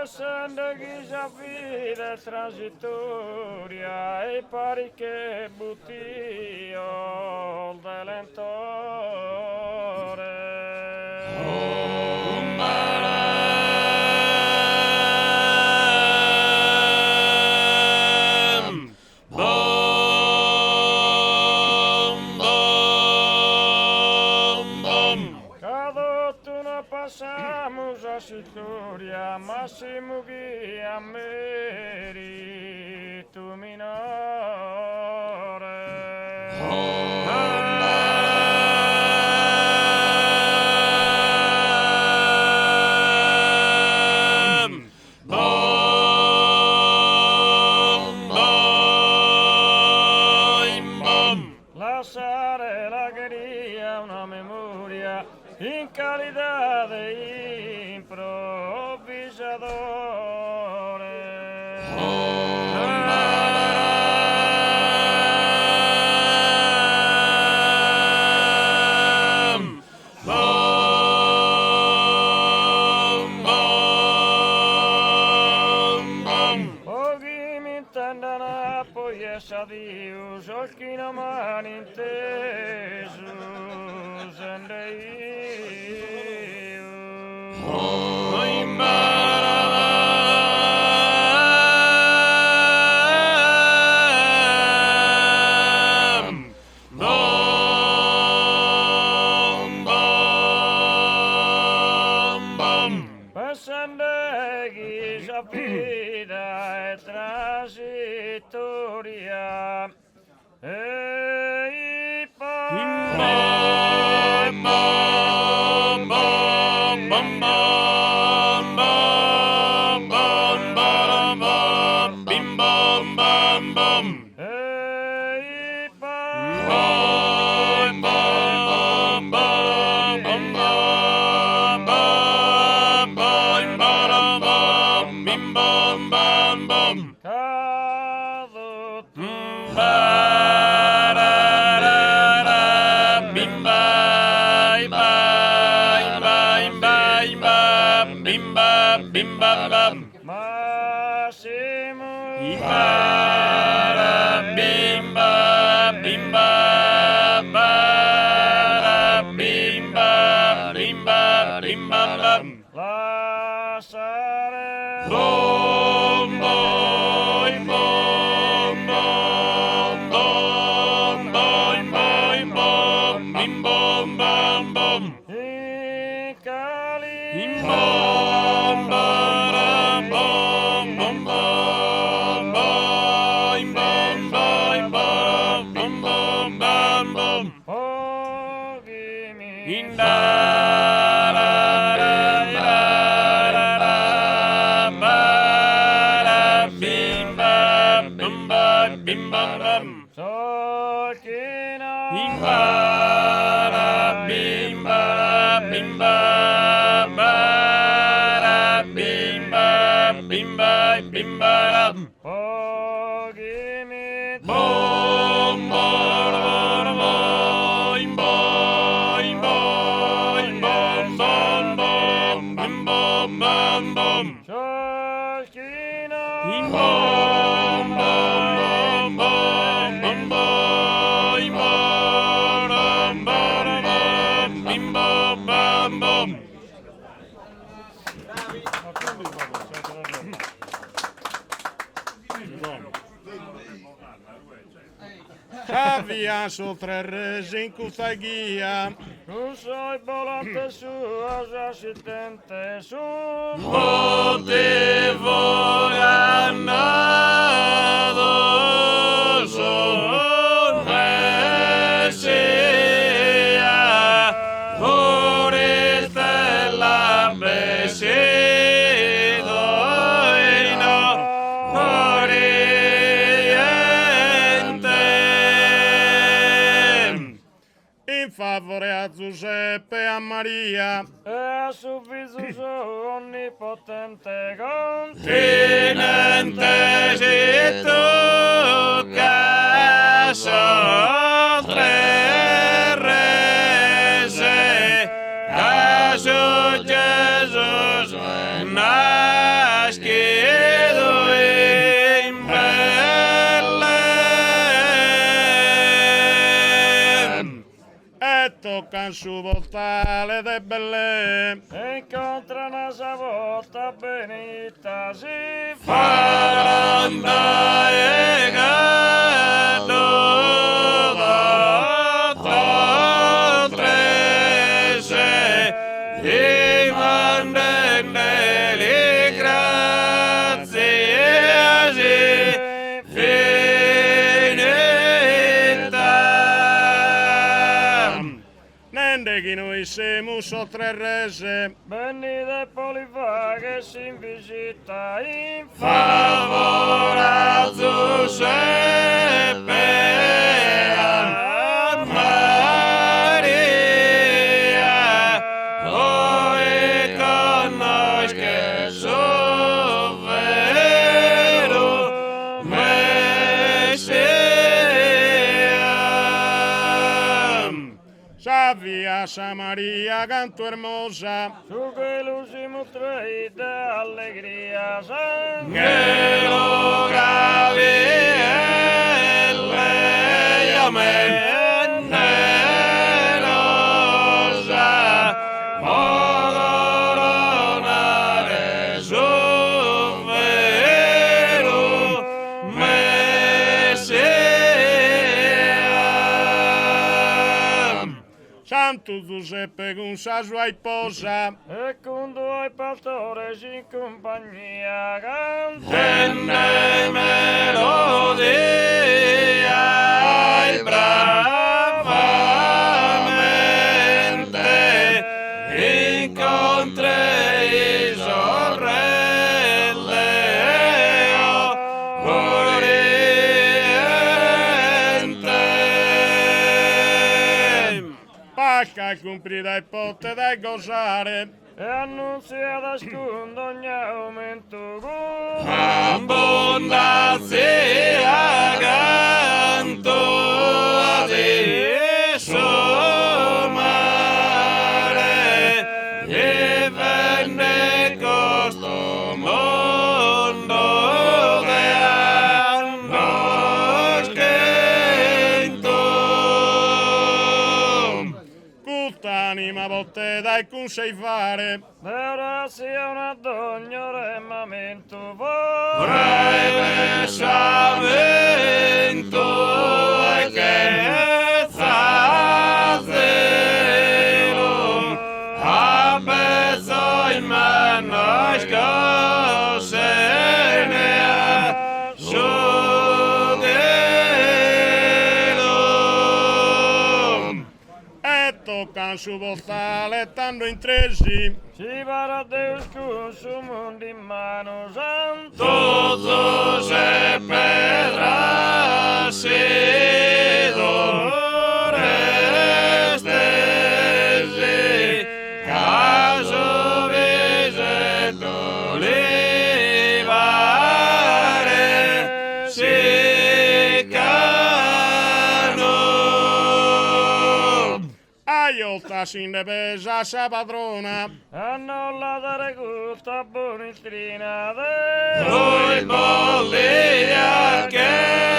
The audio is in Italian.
passando guisa vida transitoria e pari che buttio dell'entore. Passamos a Sitoria, massimo guia merito minore. Lasciare la guerriglia una memoria in calidad de improvisadore. Oggi mi intendono poi essa Dios, occhi non mani inteso, sende Passandeghi sapida e transitoria e i Massimo bimba bimba bara bimba bimba bimba lasciare bom bom bom bom bom bom bom bim bom bom bom i cali bom bom bom bom bom bom bom bom bom bom bom oggi mi bim bam bam so che no bim bam bim bam bara bim bam bim bam oggi mi bom bom bom bom bom bom bom bim bom bam bom so che no bom bom bom bom bim bom bam bom Havia sopra resin custa guia. tu sei volante sua assistente su motivo ganado sonresia por esta la besido y no oriente In favore a Giuseppe e a Maria. e a sufficio onnipotente continente si tocca tre rese caso Jesus nasce toccan su portale de belle. E incontra una savotta benita si Faranda e Gadova trece e mandenne le grazie finita. Nende chi noi siamo sottre rese. Venite polifa che si visita in Favora Giuseppe a Maria, oi conosce suo vero Messia. Savia Samaria canto hermosa. su che l'ultimo traite allegria sangue. Che lo Gabriele amenne rosa, coronare su vero Messia. Santo Giuseppe con sa sua sposa. E con due pastori in compagnia canta. Tenne melodia e bravamente incontrei sorelle oriente. Pasca e cumplida e pote da gozare. E annunzia da scundo ogni aumento con Abbondanza canto adesso mare e venne questo mondo che hanno scritto. Cutta anima botte dai con sei fare. e ora sia una donna remamento voi. Breve savento e che zazero abbesso in mano scosene a sugero. E toccan su portale tanto in tresi. Si para Deus con su mondo in mano santo. Todo se pedra caso visetto livare siccano. Aiolta sin de pesa sa padrona. Hanno la dare gusta bonistrina Lui bollia che